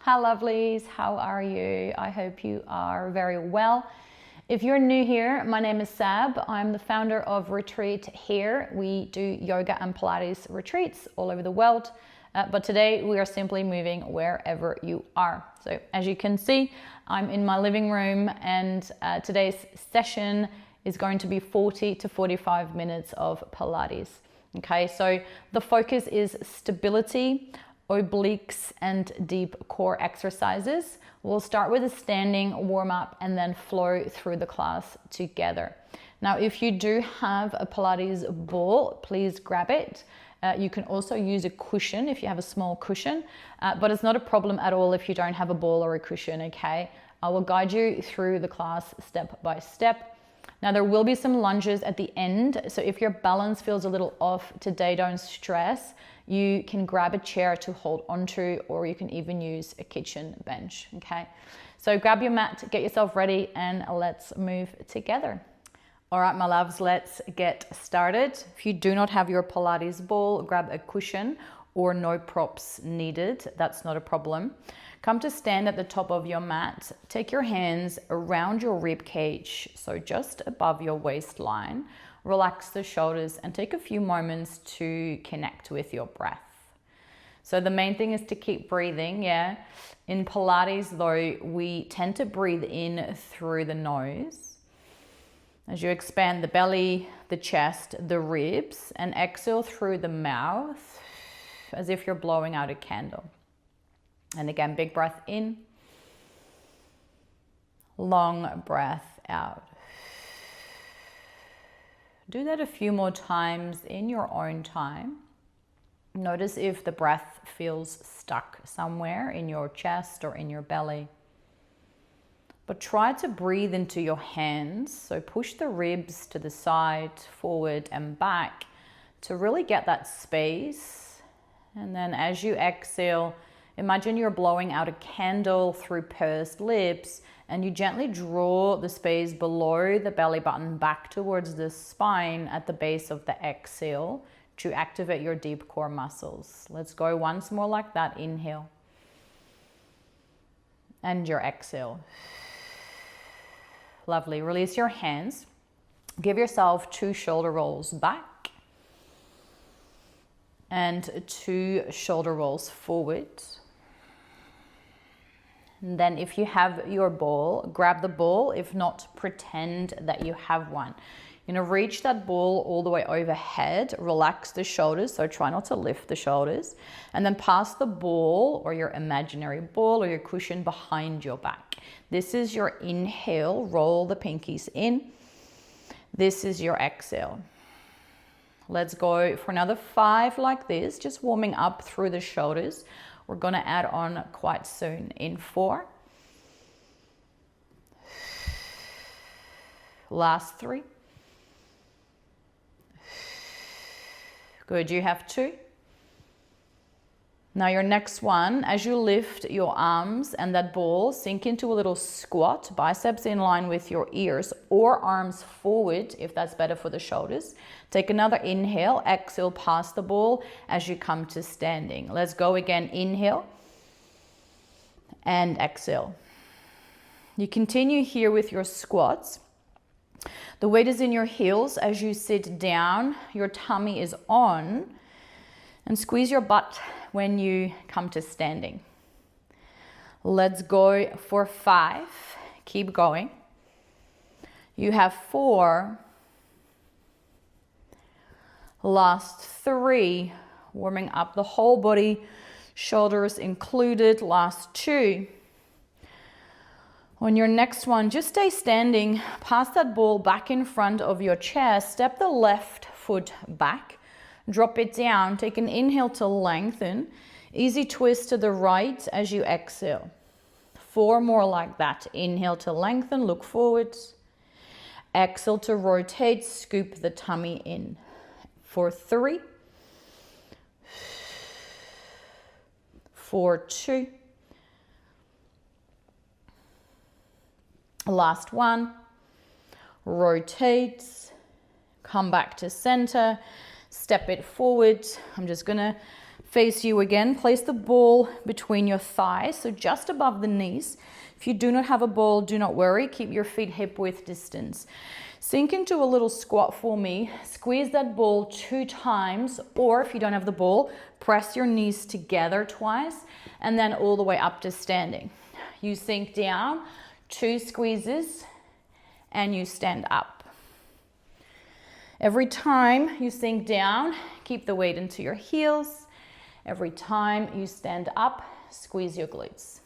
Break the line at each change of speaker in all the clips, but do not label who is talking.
Hi lovelies, how are you? I hope you are very well. If you're new here, my name is Sab. I'm the founder of Retreat Here. We do yoga and Pilates retreats all over the world, but today we are simply moving wherever you are. So as you can see, I'm in my living room and today's session is going to be 40 to 45 minutes of Pilates. Okay, so the focus is stability, obliques and deep core exercises. We'll start with a standing warm up and then flow through the class together. Now, if you do have a Pilates ball, please grab it. You can also use a cushion if you have a small cushion, but it's not a problem at all if you don't have a ball or a cushion, okay? I will guide you through the class step by step. Now, there will be some lunges at the end, so if your balance feels a little off today, don't stress. You can grab a chair to hold onto, or you can even use a kitchen bench, okay? So grab your mat, get yourself ready, and let's move together. All right, my loves, let's get started. If you do not have your Pilates ball, grab a cushion or no props needed. That's not a problem. Come to stand at the top of your mat. Take your hands around your rib cage, so just above your waistline. Relax the shoulders and take a few moments to connect with your breath. So the main thing is to keep breathing, yeah? In Pilates though, we tend to breathe in through the nose as you expand the belly, the chest, the ribs, and exhale through the mouth as if you're blowing out a candle. And again, big breath in, long breath out. Do that a few more times in your own time. Notice if the breath feels stuck somewhere in your chest or in your belly. But try to breathe into your hands. So push the ribs to the side, forward and back to really get that space. And then as you exhale, imagine you're blowing out a candle through pursed lips, and you gently draw the space below the belly button back towards the spine at the base of the exhale to activate your deep core muscles. Let's go once more like that. Inhale. And your exhale. Lovely. Release your hands. Give yourself 2 shoulder rolls back and 2 shoulder rolls forward. And then if you have your ball, grab the ball. If not, pretend that you have one. You're gonna reach that ball all the way overhead, relax the shoulders, so try not to lift the shoulders, and then pass the ball or your imaginary ball or your cushion behind your back. This is your inhale, roll the pinkies in. This is your exhale. Let's go for another 5 like this, just warming up through the shoulders. We're gonna add on quite soon in 4. Last 3. Good, you have 2. Now your next one, as you lift your arms and that ball, sink into a little squat, biceps in line with your ears or arms forward if that's better for the shoulders. Take another inhale, exhale past the ball as you come to standing. Let's go again, inhale and exhale. You continue here with your squats. The weight is in your heels as you sit down, your tummy is on, and squeeze your butt when you come to standing. Let's go for 5. Keep going. You have 4. Last 3. Warming up the whole body, shoulders included. Last 2. On your next one, just stay standing. Pass that ball back in front of your chest. Step the left foot back. Drop it down. Take an inhale to lengthen. Easy twist to the right as you exhale. 4 more like that. Inhale to lengthen, look forward. Exhale to rotate, scoop the tummy in. For 3. For 2. Last 1. Rotate. Come back to center. Step it forward. I'm just gonna face you again. Place the ball between your thighs, so just above the knees. If you do not have a ball, do not worry. Keep your feet hip-width distance. Sink into a little squat for me. Squeeze that ball 2 times, or if you don't have the ball, press your knees together twice, and then all the way up to standing. You sink down, 2 squeezes, and you stand up. Every time you sink down, keep the weight into your heels. Every time you stand up, squeeze your glutes.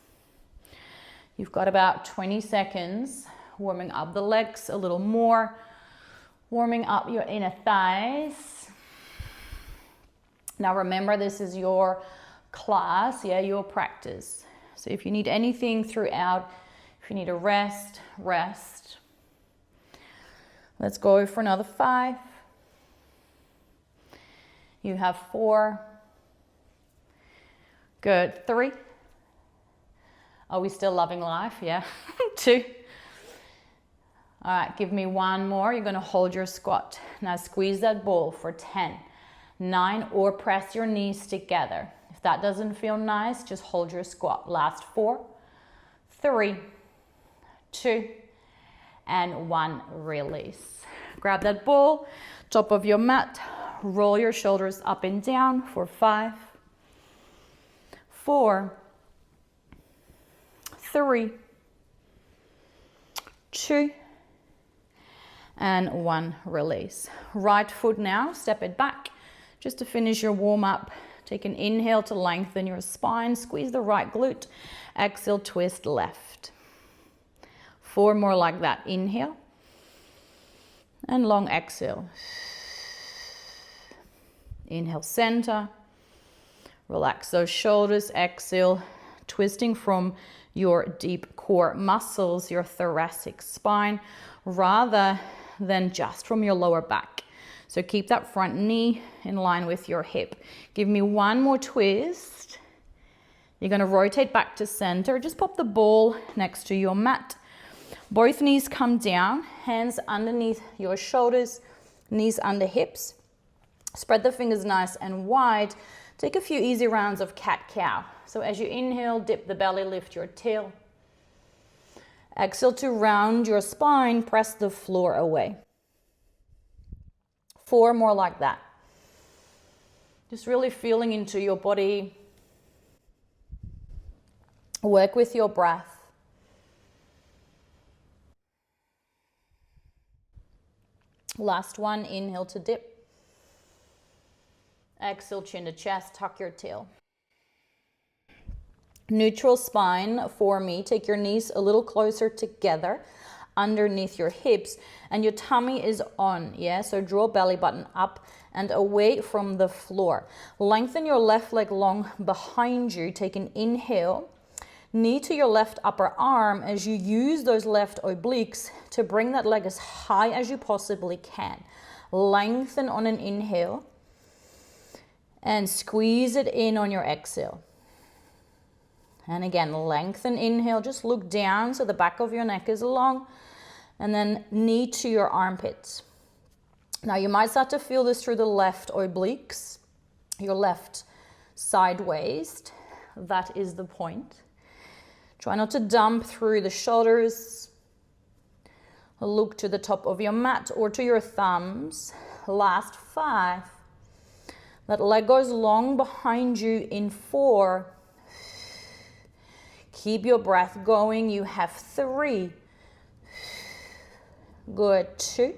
You've got about 20 seconds warming up the legs a little more, warming up your inner thighs. Now remember, this is your class, your practice. So if you need anything throughout, if you need a rest, rest. Let's go for another 5. You have 4. Good. 3. Are we still loving life? Yeah. 2. All right, give me 1 more. You're gonna hold your squat. Now squeeze that ball for 10, 9, or press your knees together. If that doesn't feel nice, just hold your squat. Last 4, 3, 2, and 1, release. Grab that ball, top of your mat, roll your shoulders up and down for 5, 4, 3, 2, and 1, release. Right foot now, step it back. Just to finish your warm up, take an inhale to lengthen your spine, squeeze the right glute, exhale, twist left. 4 more like that, inhale, and long exhale. Inhale, center, relax those shoulders, exhale, twisting from your deep core muscles, your thoracic spine, rather than just from your lower back. So keep that front knee in line with your hip. Give me 1 more twist. You're gonna rotate back to center. Just pop the ball next to your mat. Both knees come down, hands underneath your shoulders, knees under hips. Spread the fingers nice and wide. Take a few easy rounds of cat-cow. So as you inhale, dip the belly, lift your tail. Exhale to round your spine, press the floor away. 4 more like that. Just really feeling into your body. Work with your breath. Last one, inhale to dip. Exhale, chin to chest, tuck your tail. Neutral spine for me. Take your knees a little closer together underneath your hips, and your tummy is on, so draw belly button up and away from the floor. Lengthen your left leg long behind you. Take an inhale, knee to your left upper arm as you use those left obliques to bring that leg as high as you possibly can. Lengthen on an inhale and squeeze it in on your exhale. And again, lengthen, inhale, just look down so the back of your neck is long, and then knee to your armpits. Now you might start to feel this through the left obliques, your left side waist. That is the point. Try not to dump through the shoulders. Look to the top of your mat or to your thumbs. Last 5. That leg goes long behind you in 4. Keep your breath going. You have 3. Good. 2.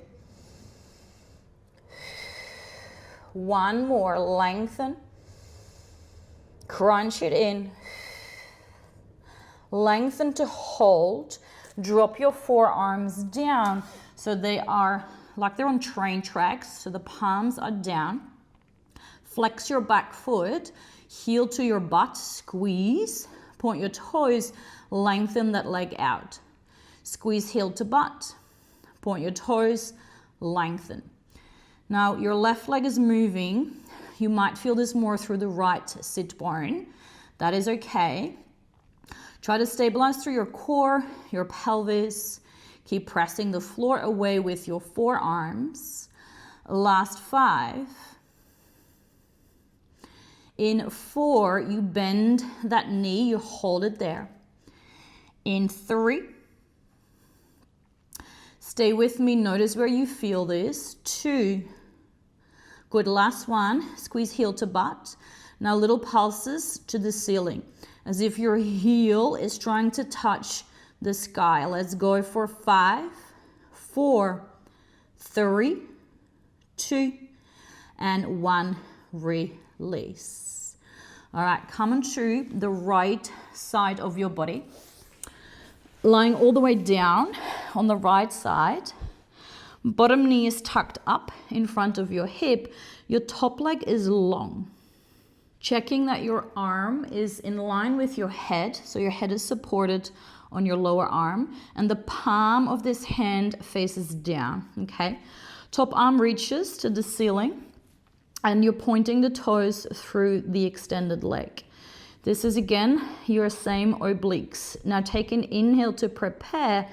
1 more. Lengthen. Crunch it in. Lengthen to hold. Drop your forearms down so they are like they're on train tracks. So the palms are down. Flex your back foot. Heel to your butt. Squeeze. Point your toes, lengthen that leg out. Squeeze heel to butt. Point your toes, lengthen. Now your left leg is moving. You might feel this more through the right sit bone. That is okay. Try to stabilize through your core, your pelvis. Keep pressing the floor away with your forearms. Last 5. In 4, you bend that knee, you hold it there. In 3, stay with me, notice where you feel this. 2, good, last one, squeeze heel to butt. Now little pulses to the ceiling, as if your heel is trying to touch the sky. Let's go for 5, 4, 3, 2, and 1, release. All right, come onto the right side of your body. Lying all the way down on the right side. Bottom knee is tucked up in front of your hip. Your top leg is long. Checking that your arm is in line with your head, so your head is supported on your lower arm, and the palm of this hand faces down, okay? Top arm reaches to the ceiling, and you're pointing the toes through the extended leg. This is, again, your same obliques. Now take an inhale to prepare.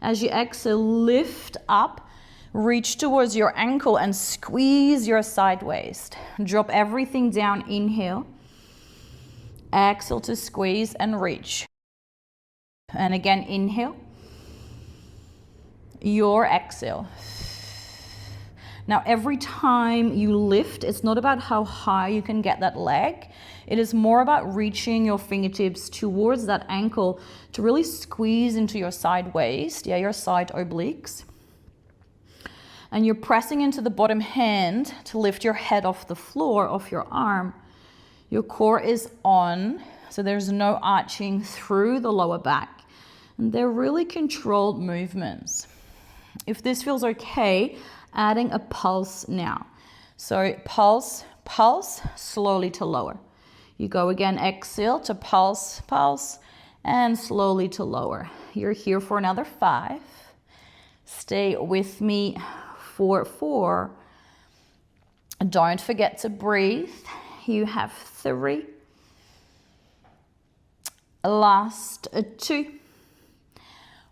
As you exhale, lift up, reach towards your ankle and squeeze your side waist. Drop everything down, inhale. Exhale to squeeze and reach. And again, inhale. Your exhale. Now, every time you lift, it's not about how high you can get that leg. It is more about reaching your fingertips towards that ankle to really squeeze into your side waist, your side obliques. And you're pressing into the bottom hand to lift your head off the floor, off your arm. Your core is on, so there's no arching through the lower back. And they're really controlled movements. If this feels okay, adding a pulse now. So pulse, pulse, slowly to lower. You go again, exhale to pulse, pulse, and slowly to lower. You're here for another 5. Stay with me for 4. Don't forget to breathe. You have 3. Last 2.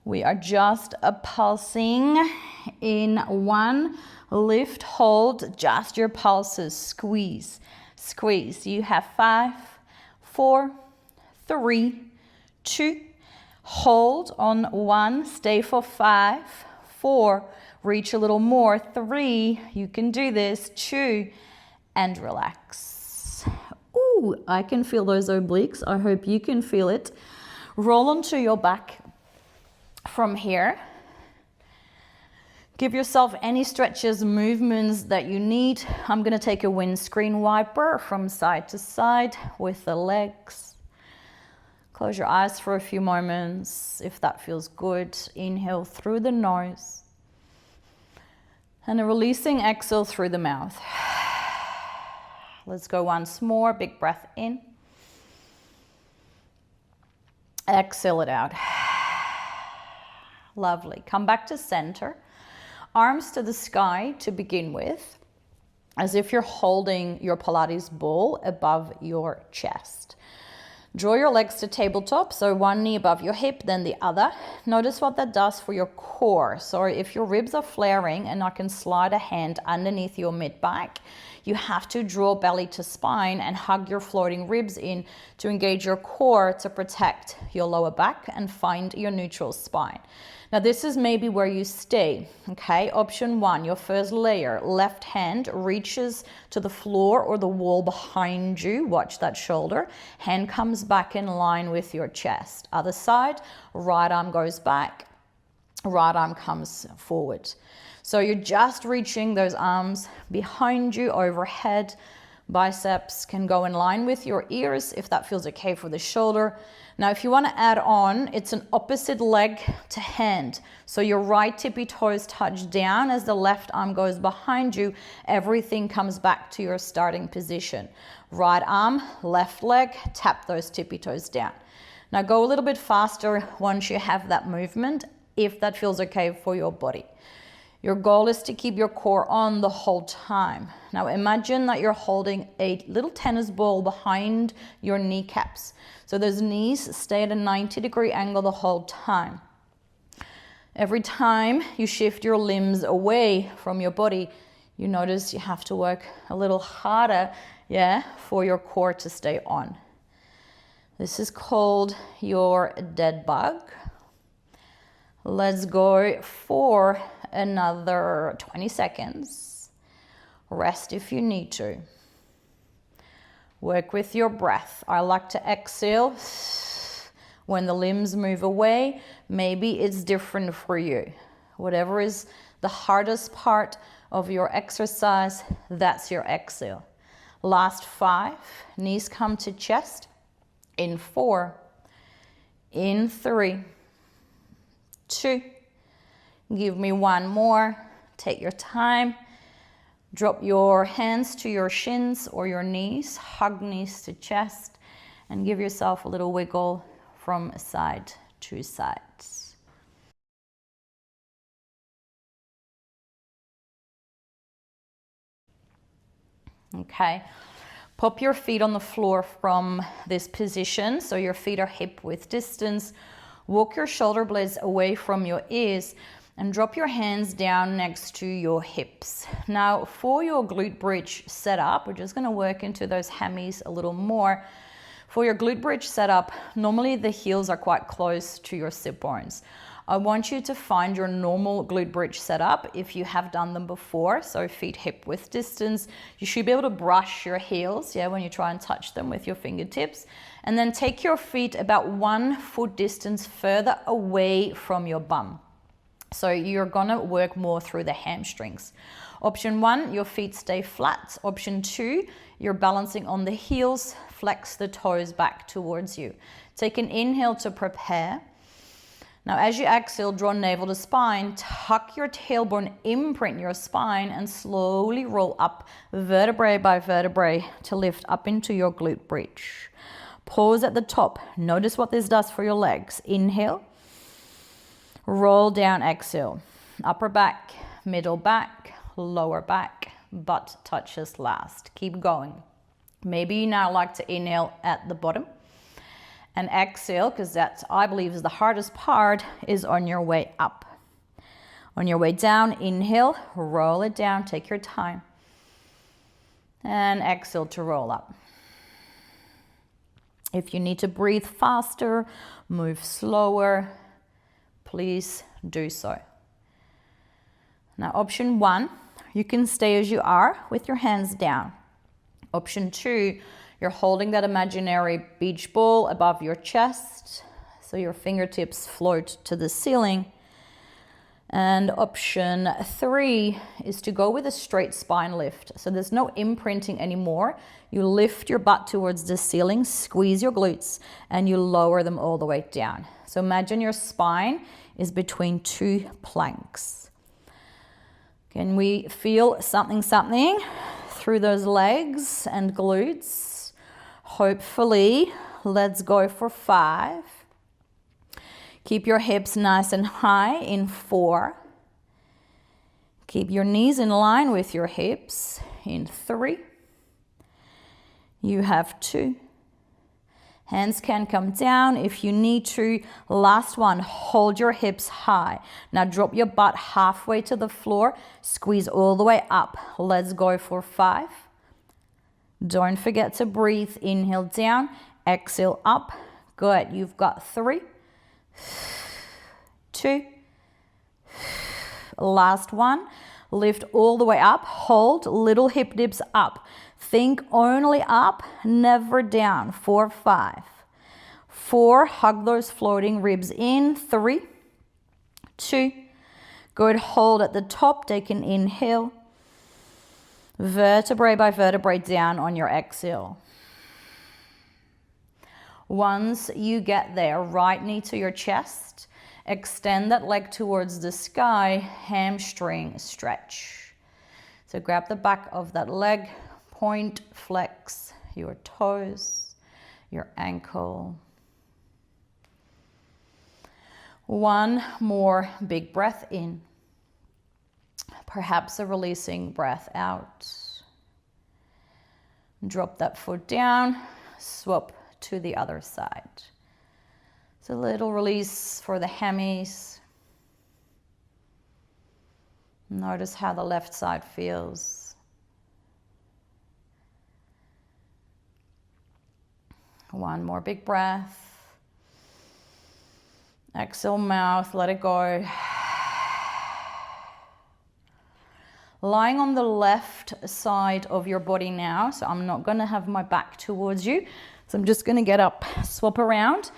We are just pulsing in 1. Lift, hold, just your pulses. Squeeze, squeeze. You have 5, 4, 3, 2. Hold on 1. Stay for 5, 4. Reach a little more. 3. You can do this. 2. And relax. Ooh, I can feel those obliques. I hope you can feel it. Roll onto your back from here. Give yourself any stretches, movements that you need. I'm going to take a windscreen wiper from side to side with the legs. Close your eyes for a few moments if that feels good. Inhale through the nose. And a releasing exhale through the mouth. Let's go once more. Big breath in. Exhale it out. Lovely. Come back to center. Arms to the sky to begin with, as if you're holding your Pilates ball above your chest. Draw your legs to tabletop, so one knee above your hip, then the other. Notice what that does for your core. So if your ribs are flaring and I can slide a hand underneath your mid-back, you have to draw belly to spine and hug your floating ribs in to engage your core to protect your lower back and find your neutral spine. Now this is maybe where you stay, okay? Option 1, your first layer, left hand reaches to the floor or the wall behind you. Watch that shoulder. Hand comes back in line with your chest. Other side, right arm goes back, right arm comes forward. So you're just reaching those arms behind you, overhead. Biceps can go in line with your ears if that feels okay for the shoulder. Now, if you want to add on, it's an opposite leg to hand. So your right tippy toes touch down as the left arm goes behind you. Everything comes back to your starting position. Right arm, left leg, tap those tippy toes down. Now go a little bit faster once you have that movement, if that feels okay for your body. Your goal is to keep your core on the whole time. Now imagine that you're holding a little tennis ball behind your kneecaps. So those knees stay at a 90-degree angle the whole time. Every time you shift your limbs away from your body, you notice you have to work a little harder yeah, for your core to stay on. This is called your dead bug. Let's go for another 20 seconds. Rest if you need to. Work with your breath. I like to exhale when the limbs move away. Maybe it's different for you. Whatever is the hardest part of your exercise, that's your exhale. Last 5, knees come to chest. In 4, in 3, 2, give me 1 more. Take your time. Drop your hands to your shins or your knees, hug knees to chest, and give yourself a little wiggle from side to side. Okay, pop your feet on the floor from this position, so your feet are hip width distance. Walk your shoulder blades away from your ears and drop your hands down next to your hips. Now for your glute bridge setup, we're just gonna work into those hammies a little more. For your glute bridge setup, normally the heels are quite close to your sit bones. I want you to find your normal glute bridge setup if you have done them before, so feet hip width distance. You should be able to brush your heels, yeah, when you try and touch them with your fingertips. And then take your feet about 1 foot distance further away from your bum. So you're gonna work more through the hamstrings. Option 1, your feet stay flat. Option 2, you're balancing on the heels, flex the toes back towards you. Take an inhale to prepare. Now as you exhale, draw navel to spine, tuck your tailbone, imprint your spine, and slowly roll up vertebrae by vertebrae to lift up into your glute bridge. Pause at the top. Notice what this does for your legs. Inhale. Roll down, exhale. Upper back, middle back, lower back, butt touches last. Keep going. Maybe you now like to inhale at the bottom and exhale, because that, I believe, is the hardest part, is on your way up. On your way down, inhale, roll it down, take your time. And exhale to roll up. If you need to breathe faster, move slower, please do so. Now option 1, you can stay as you are with your hands down. Option 2, you're holding that imaginary beach ball above your chest, so your fingertips float to the ceiling. And option 3 is to go with a straight spine lift. So there's no imprinting anymore. You lift your butt towards the ceiling, squeeze your glutes, and you lower them all the way down. So imagine your spine is between 2 planks. Can we feel something through those legs and glutes? Hopefully. Let's go for 5. Keep your hips nice and high in 4. Keep your knees in line with your hips in 3. You have 2. Hands can come down if you need to. Last one, hold your hips high. Now drop your butt halfway to the floor, squeeze all the way up. Let's go for 5. Don't forget to breathe. Inhale down, exhale up. Good, you've got 3, 2, last one. Lift all the way up, hold, little hip dips up. Think only up, never down. 4, 5. 4, hug those floating ribs in. 3, 2, good, hold at the top, take an inhale. Vertebrae by vertebrae down on your exhale. Once you get there, right knee to your chest, extend that leg towards the sky, hamstring stretch. So grab the back of that leg, point, flex your toes, your ankle. One more big breath in. Perhaps a releasing breath out. Drop that foot down, swap to the other side. So a little release for the hammies. Notice how the left side feels. One more big breath. Exhale, mouth, let it go. Lying on the left side of your body now, so I'm not gonna have my back towards you. So I'm just gonna get up, swap around,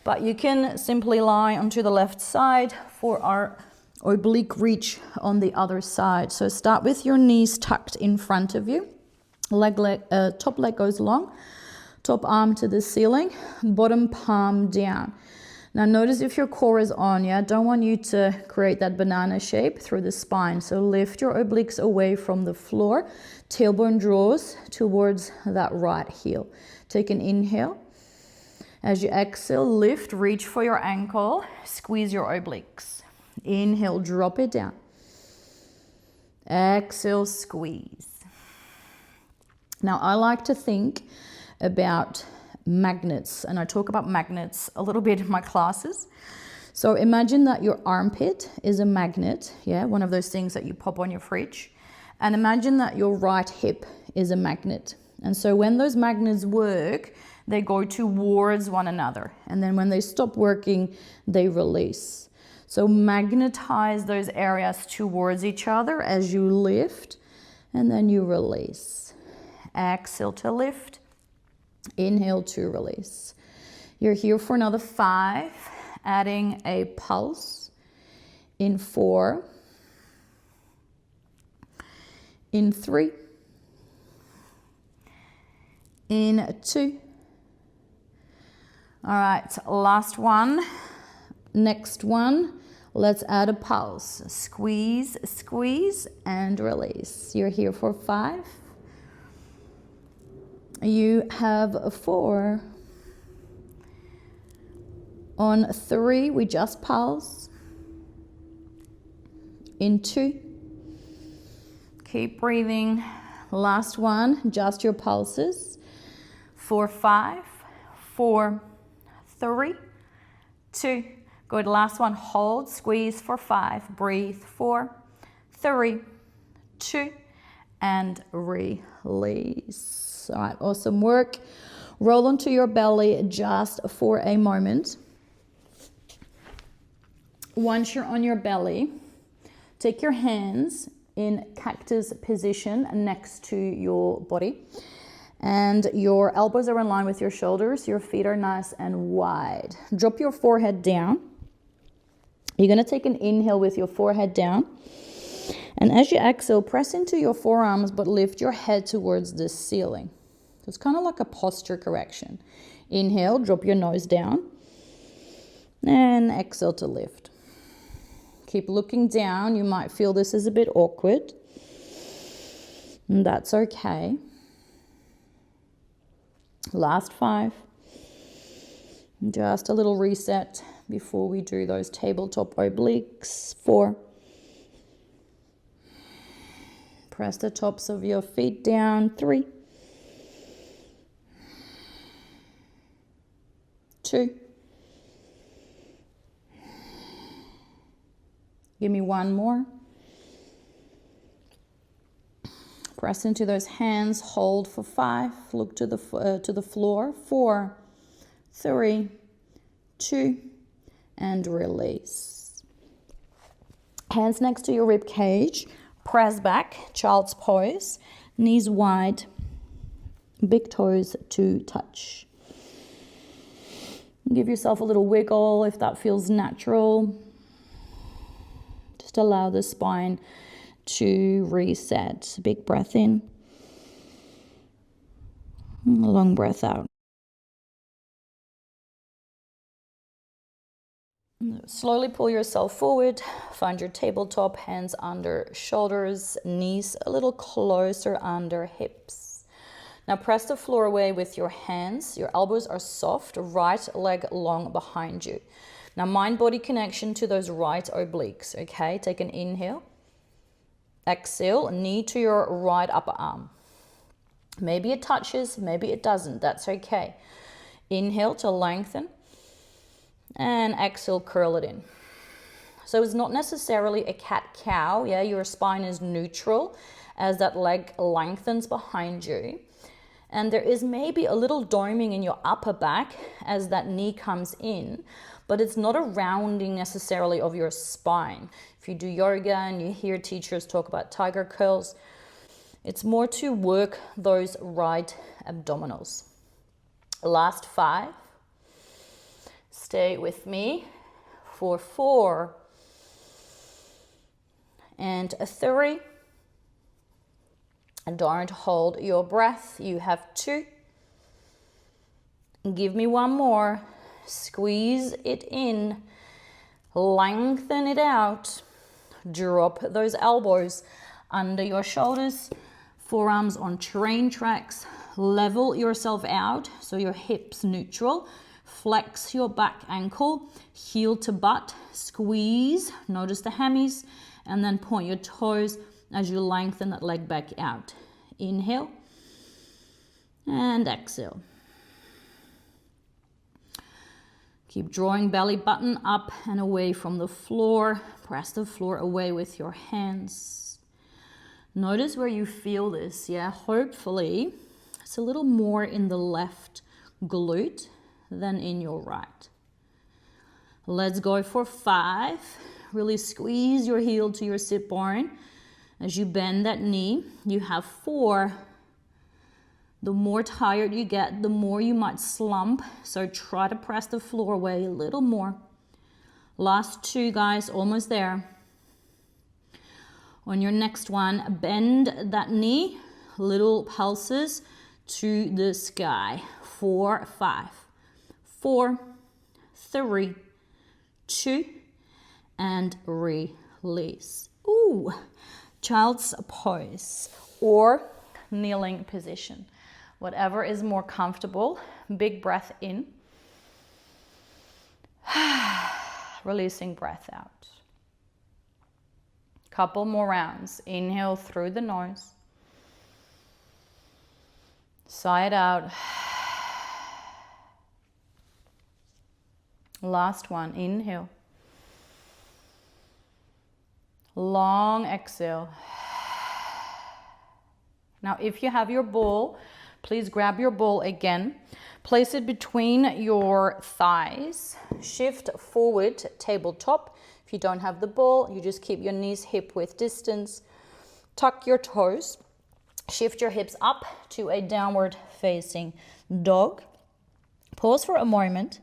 but you can simply lie onto the left side for our oblique reach on the other side. So start with your knees tucked in front of you. Top leg goes long, top arm to the ceiling, bottom palm down. Now notice if your core is on, yeah? Don't want you to create that banana shape through the spine. So lift your obliques away from the floor. Tailbone draws towards that right heel. Take an inhale. As you exhale, lift, reach for your ankle. Squeeze your obliques. Inhale, drop it down. Exhale, squeeze. Now I like to think about magnets, and I talk about magnets a little bit in my classes. So imagine that your armpit is a magnet, yeah, one of those things that you pop on your fridge, and imagine that your right hip is a magnet. And so when those magnets work, they go towards one another, and then when they stop working, they release. So magnetize those areas towards each other as you lift, and then you release. Exhale to lift. Inhale to release. You're here for another 5, adding a pulse in 4, in 3, in 2. All right, last one. Next one, let's add a pulse. Squeeze, squeeze, and release. You're here for 5. You have 4. On 3, we just pulse. In 2. Keep breathing. Last one, just your pulses. 4, 5, 4, 3, 2. Good, last one, hold, squeeze for 5. Breathe, 4, 3, 2, and release. All right, awesome work. Roll onto your belly just for a moment. Once you're on your belly, take your hands in cactus position next to your body, and your elbows are in line with your shoulders. Your feet are nice and wide. Drop your forehead down. You're going to take an inhale with your forehead down. And as you exhale, press into your forearms, but lift your head towards the ceiling. So it's kind of like a posture correction. Inhale, drop your nose down. And exhale to lift. Keep looking down. You might feel this is a bit awkward. And that's okay. Last 5. Just a little reset before we do those tabletop obliques. 4. Press the tops of your feet down. 3. 2. Give me one more. Press into those hands. Hold for 5. Look to the floor. 4, 3, 2, and release. Hands next to your rib cage. Press back, child's pose, knees wide, big toes to touch. Give yourself a little wiggle if that feels natural. Just allow the spine to reset. Big breath in, a long breath out. Slowly pull yourself forward, find your tabletop, hands under shoulders, knees a little closer under hips. Now press the floor away with your hands. Your elbows are soft, right leg long behind you. Now mind-body connection to those right obliques, okay? Take an inhale. Exhale, knee to your right upper arm. Maybe it touches, maybe it doesn't, that's okay. Inhale to lengthen. And exhale, curl it in. So it's not necessarily a cat-cow, yeah? Your spine is neutral as that leg lengthens behind you. And there is maybe a little doming in your upper back as that knee comes in, but it's not a rounding necessarily of your spine. If you do yoga and you hear teachers talk about tiger curls, it's more to work those right abdominals. Last 5. Stay with me for 4 and 3. And don't hold your breath. You have 2. Give me 1 more. Squeeze it in. Lengthen it out. Drop those elbows under your shoulders. Forearms on train tracks. Level yourself out so your hips neutral. Flex your back ankle. Heel to butt. Squeeze. Notice the hammies. And then point your toes as you lengthen that leg back out. Inhale and exhale. Keep drawing belly button up and away from the floor. Press the floor away with your hands. Notice where you feel this, yeah? Hopefully it's a little more in the left glute than in your right. Let's go for 5. Really squeeze your heel to your sit bone. As you bend that knee, you have 4. The more tired you get, the more you might slump. So try to press the floor away a little more. Last 2, guys, almost there. On your next one, bend that knee, little pulses to the sky. 4, 5, 4, 3, 2, and release. Ooh. Child's pose or kneeling position. Whatever is more comfortable. Big breath in. Releasing breath out. Couple more rounds. Inhale through the nose. Sigh it out. Last one. Inhale. Long exhale. Now, if you have your ball, please grab your ball again. Place it between your thighs. Shift forward, tabletop. If you don't have the ball, you just keep your knees hip width distance. Tuck your toes. Shift your hips up to a downward facing dog. Pause for a moment.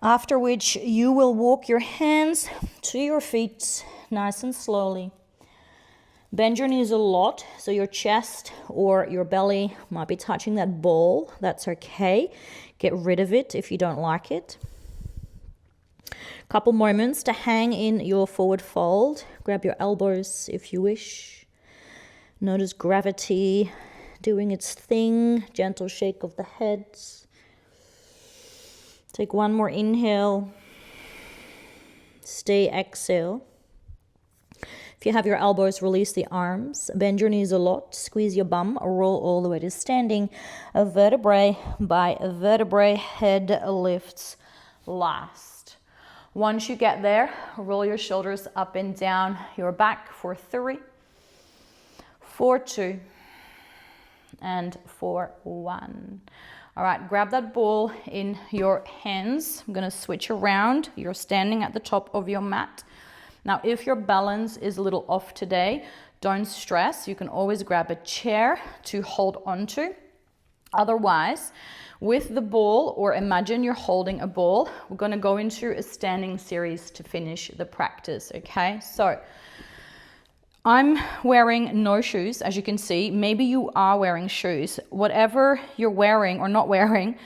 After which you will walk your hands to your feet nice and slowly. Bend your knees a lot so your chest or your belly might be touching that ball. That's okay. Get rid of it if you don't like it. Couple moments to hang in your forward fold. Grab your elbows if you wish. Notice gravity doing its thing. Gentle shake of the head. Take 1 more inhale. Stay, exhale. If you have your elbows, release the arms. Bend your knees a lot. Squeeze your bum. Roll all the way to standing. A vertebrae by a vertebrae. Head lifts last. Once you get there, roll your shoulders up and down your back for 3, for 2, and for 1. All right, grab that ball in your hands. I'm gonna switch around. You're standing at the top of your mat. Now, if your balance is a little off today, don't stress. You can always grab a chair to hold onto. Otherwise, with the ball, or imagine you're holding a ball, we're gonna go into a standing series to finish the practice, okay? So, I'm wearing no shoes, as you can see. Maybe you are wearing shoes. Whatever you're wearing or not wearing,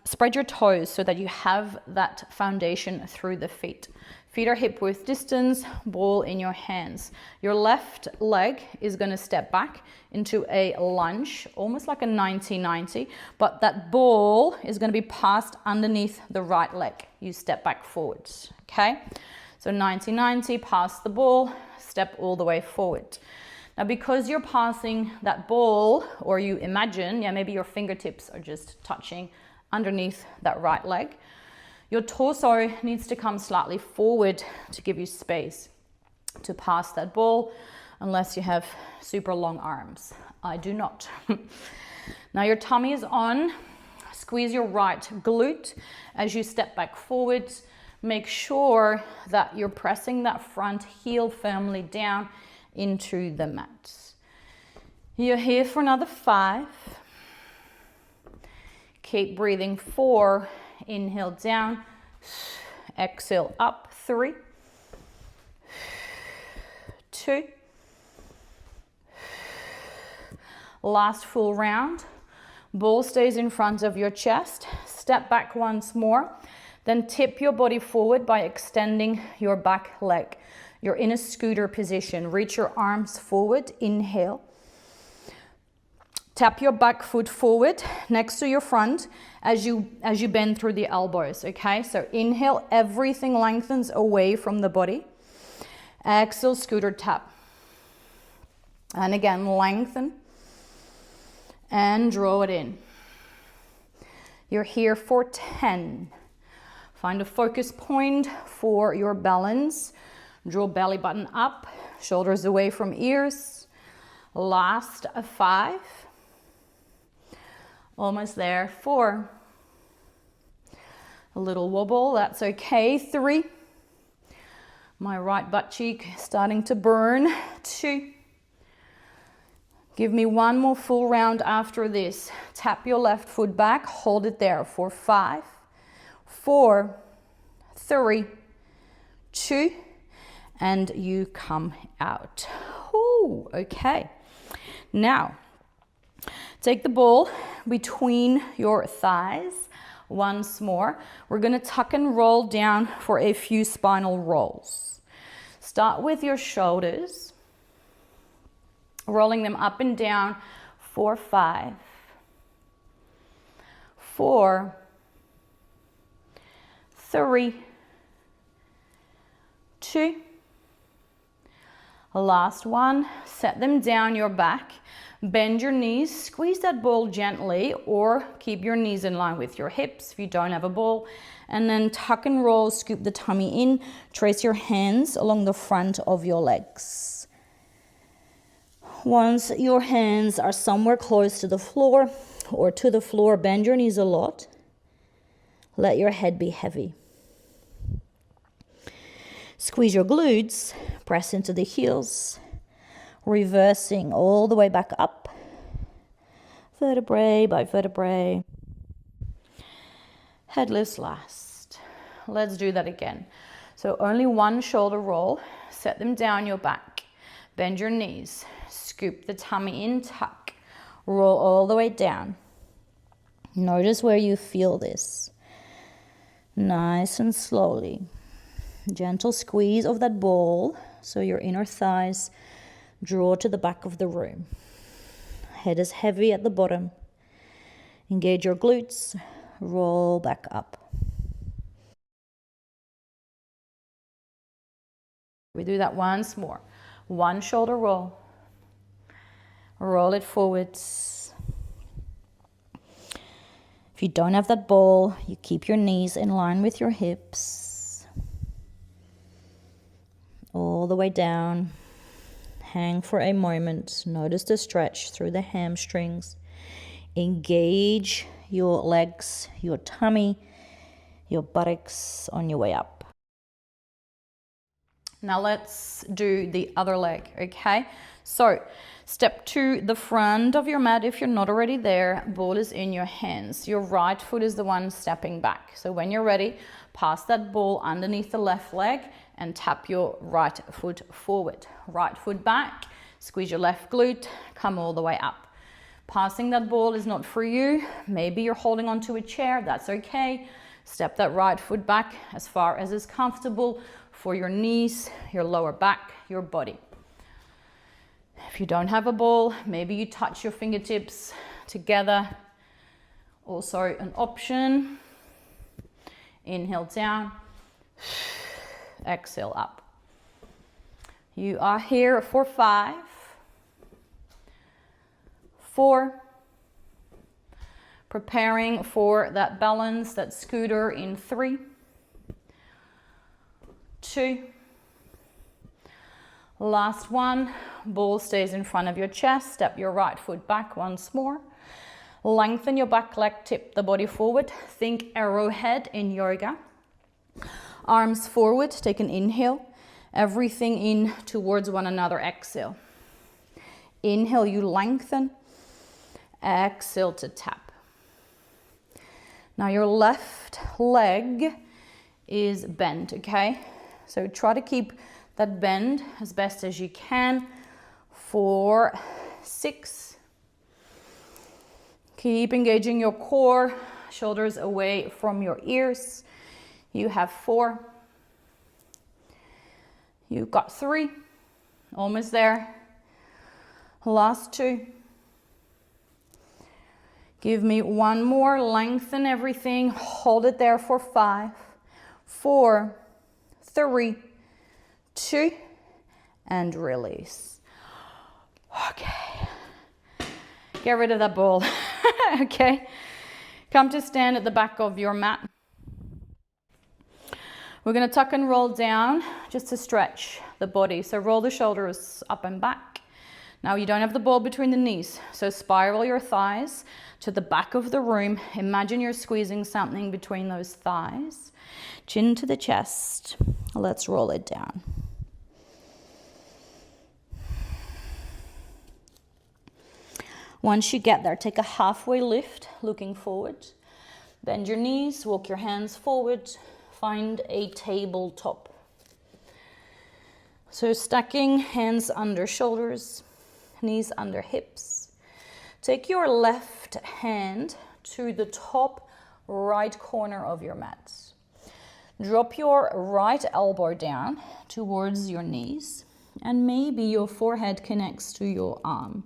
spread your toes so that you have that foundation through the feet. Feet are hip width distance, ball in your hands. Your left leg is gonna step back into a lunge, almost like a 90-90, but that ball is gonna be passed underneath the right leg. You step back forwards, okay? So 90-90, pass the ball, step all the way forward. Now, because you're passing that ball, or you imagine, maybe your fingertips are just touching underneath that right leg, your torso needs to come slightly forward to give you space to pass that ball. unless you have super long arms. I do not. Now your tummy is on. Squeeze your right glute as you step back forward. Make sure that you're pressing that front heel firmly down into the mat. You're here for another 5. Keep breathing. 4. Inhale down. Exhale up. 3. 2. Last full round. Ball stays in front of your chest. Step back once more. Then tip your body forward by extending your back leg. You're in a scooter position. Reach your arms forward. Inhale. Tap your back foot forward next to your front as you bend through the elbows, okay? So inhale, everything lengthens away from the body. Exhale, scooter tap. And again, lengthen and draw it in. You're here for 10. Find a focus point for your balance. Draw belly button up, shoulders away from ears. Last 5. Almost there. 4. A little wobble, that's okay. 3. My right butt cheek starting to burn. 2. Give me one more full round after this. Tap your left foot back, hold it there for 5, 4, 3, 2, and you come out. Ooh, okay. Now, take the ball between your thighs once more. We're going to tuck and roll down for a few spinal rolls. Start with your shoulders, rolling them up and down for 5, 4, 3, 2. Last one. Set them down your back. Bend your knees. Squeeze that ball gently or keep your knees in line with your hips if you don't have a ball. And then tuck and roll, scoop the tummy in. Trace your hands along the front of your legs. Once your hands are somewhere close to the floor or to the floor, bend your knees a lot. Let your head be heavy. Squeeze your glutes, press into the heels, reversing all the way back up, vertebrae by vertebrae. Head lifts last. Let's do that again. So only one shoulder roll. Set them down your back. Bend your knees. Scoop the tummy in, tuck. Roll all the way down. Notice where you feel this. Nice and slowly. Gentle squeeze of that ball so your inner thighs draw to the back of the room. Head is heavy at the bottom. Engage your glutes. Roll back up. We do that once more. One shoulder roll. Roll it forwards. If you don't have that ball, you keep your knees in line with your hips. All the way down. Hang for a moment. Notice the stretch through the hamstrings. Engage your legs, your tummy, your buttocks on your way up. Now let's do the other leg, okay? So step to the front of your mat if you're not already there. Ball is in your hands. Your right foot is the one stepping back. So when you're ready, pass that ball underneath the left leg and tap your right foot forward. Right foot back, squeeze your left glute, come all the way up. Passing that ball is not for you. Maybe you're holding onto a chair, that's okay. Step that right foot back as far as is comfortable for your knees, your lower back, your body. If you don't have a ball, maybe you touch your fingertips together. Also an option. Inhale down, exhale up. You are here for 5, 4, preparing for that balance, that scooter in 3, 2, Last one, ball stays in front of your chest. Step your right foot back once more. Lengthen your back leg, tip the body forward. Think arrowhead in yoga. Arms forward, take an inhale. Everything in towards one another, exhale. Inhale, you lengthen. Exhale to tap. Now your left leg is bent, okay? So try to keep that bend as best as you can for 6. Keep engaging your core, shoulders away from your ears. You have 4. You've got 3. Almost there. Last 2. Give me 1 more. Lengthen everything. Hold it there for 5, 4, 3, 2, and release. Okay. Get rid of that ball. Okay. Come to stand at the back of your mat. We're going to tuck and roll down just to stretch the body. So roll the shoulders up and back. Now you don't have the ball between the knees. So spiral your thighs to the back of the room. Imagine you're squeezing something between those thighs. Chin to the chest. Let's roll it down. Once you get there, take a halfway lift, looking forward. Bend your knees, walk your hands forward. Find a tabletop. So stacking hands under shoulders, knees under hips. Take your left hand to the top right corner of your mat. Drop your right elbow down towards your knees, and maybe your forehead connects to your arm.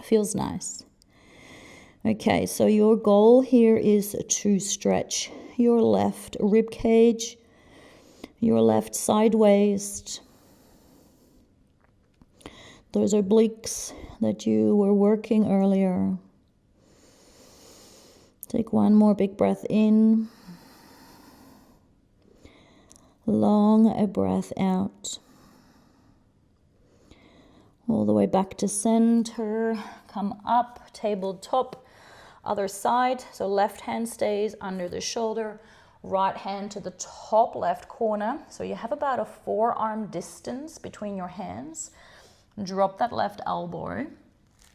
Feels nice. Okay, so your goal here is to stretch your left rib cage, your left side waist, those obliques that you were working earlier. Take 1 more big breath in. Long a breath out. All the way back to center. Come up, tabletop, other side. So left hand stays under the shoulder, right hand to the top left corner. So you have about a forearm distance between your hands. Drop that left elbow.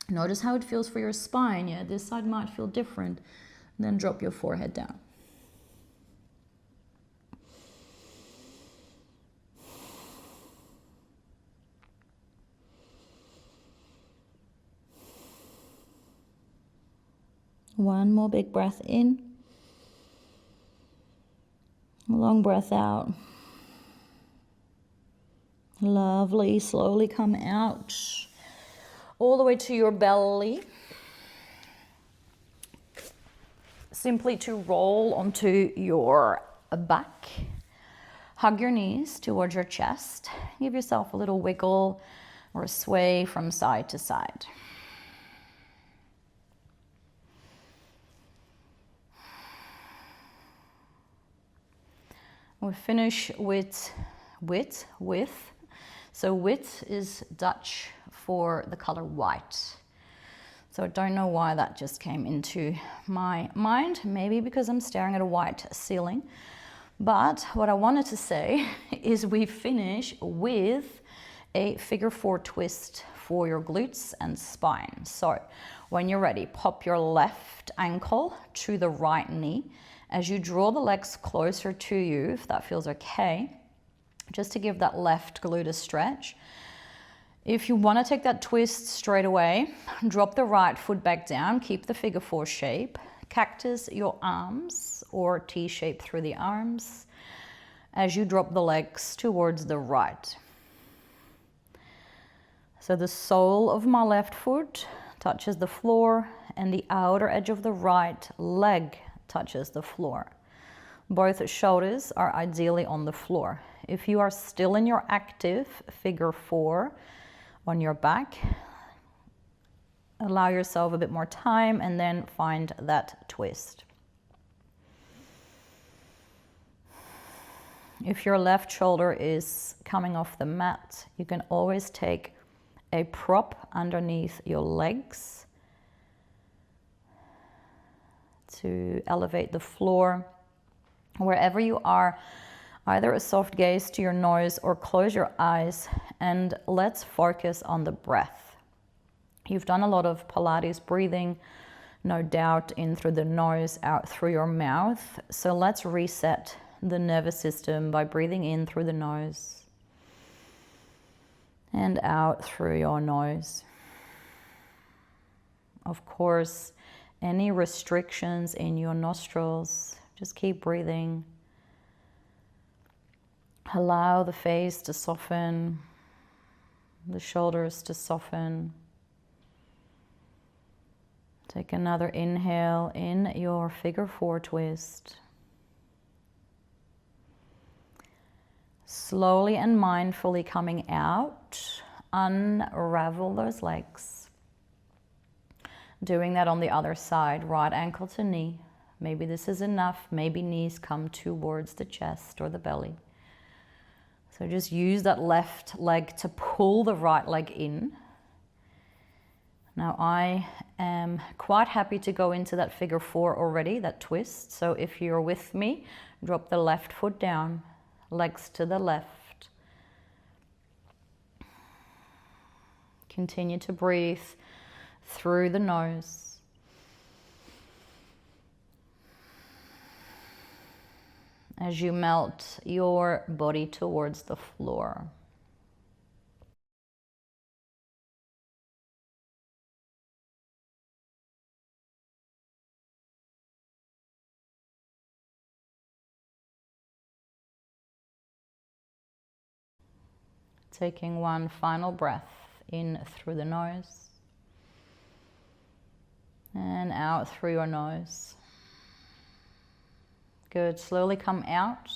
Notice how it feels for your spine. Yeah, this side might feel different. And then drop your forehead down. One more big breath in. Long breath out. Lovely. Slowly come out all the way to your belly. Simply to roll onto your back. Hug your knees towards your chest. Give yourself a little wiggle or sway from side to side. We finish with width. So width is Dutch for the color white. So I don't know why that just came into my mind. Maybe because I'm staring at a white ceiling. But what I wanted to say is we finish with a figure 4 twist for your glutes and spine. So when you're ready, pop your left ankle to the right knee. As you draw the legs closer to you, if that feels okay, just to give that left glute a stretch. If you want to take that twist straight away, drop the right foot back down, keep the figure 4 shape, cactus your arms or T shape through the arms as you drop the legs towards the right. So the sole of my left foot touches the floor and the outer edge of the right leg touches the floor. Both shoulders are ideally on the floor. If you are still in your active figure 4 on your back, allow yourself a bit more time and then find that twist. If your left shoulder is coming off the mat, you can always take a prop underneath your legs to elevate the floor. Wherever you are, either a soft gaze to your nose or close your eyes, and let's focus on the breath. You've done a lot of Pilates breathing, no doubt, in through the nose, out through your mouth. So let's reset the nervous system by breathing in through the nose and out through your nose. Of course, any restrictions in your nostrils, just keep breathing. Allow the face to soften, the shoulders to soften. Take another inhale in your figure 4 twist. Slowly and mindfully coming out, unravel those legs. Doing that on the other side, right ankle to knee. Maybe this is enough, maybe knees come towards the chest or the belly. So just use that left leg to pull the right leg in. Now I am quite happy to go into that figure 4 already, that twist. So if you're with me, drop the left foot down, legs to the left. Continue to breathe through the nose. As you melt your body towards the floor. Taking one final breath in through the nose and out through your nose. Good. Slowly come out.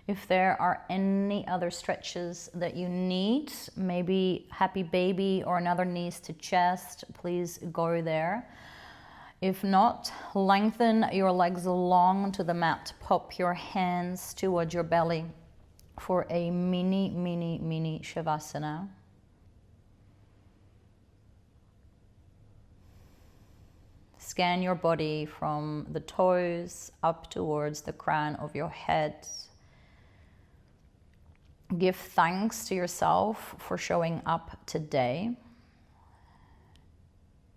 If there are any other stretches that you need, maybe happy baby or another knees to chest, please go there. If not, lengthen your legs long to the mat. Pop your hands towards your belly for a mini Shavasana. Scan your body from the toes up towards the crown of your head. Give thanks to yourself for showing up today.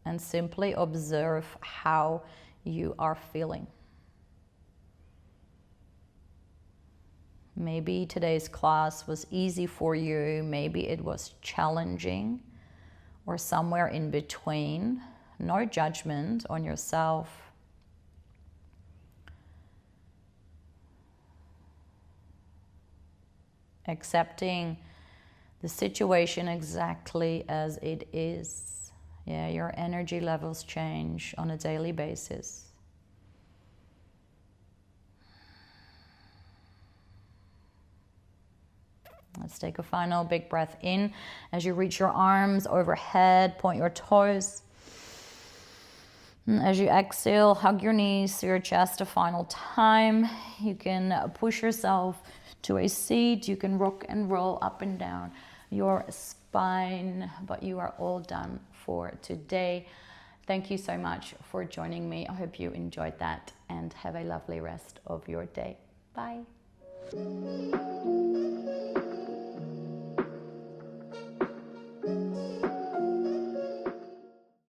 And simply observe how you are feeling. Maybe today's class was easy for you, maybe it was challenging, or somewhere in between. No judgment on yourself. Accepting the situation exactly as it is. Yeah, your energy levels change on a daily basis. Let's take a final big breath in. As you reach your arms overhead, point your toes. And as you exhale, hug your knees to your chest a final time. You can push yourself to a seat. You can rock and roll up and down your spine, but you are all done for today. Thank you so much for joining me. I hope you enjoyed that and have a lovely rest of your day. Bye.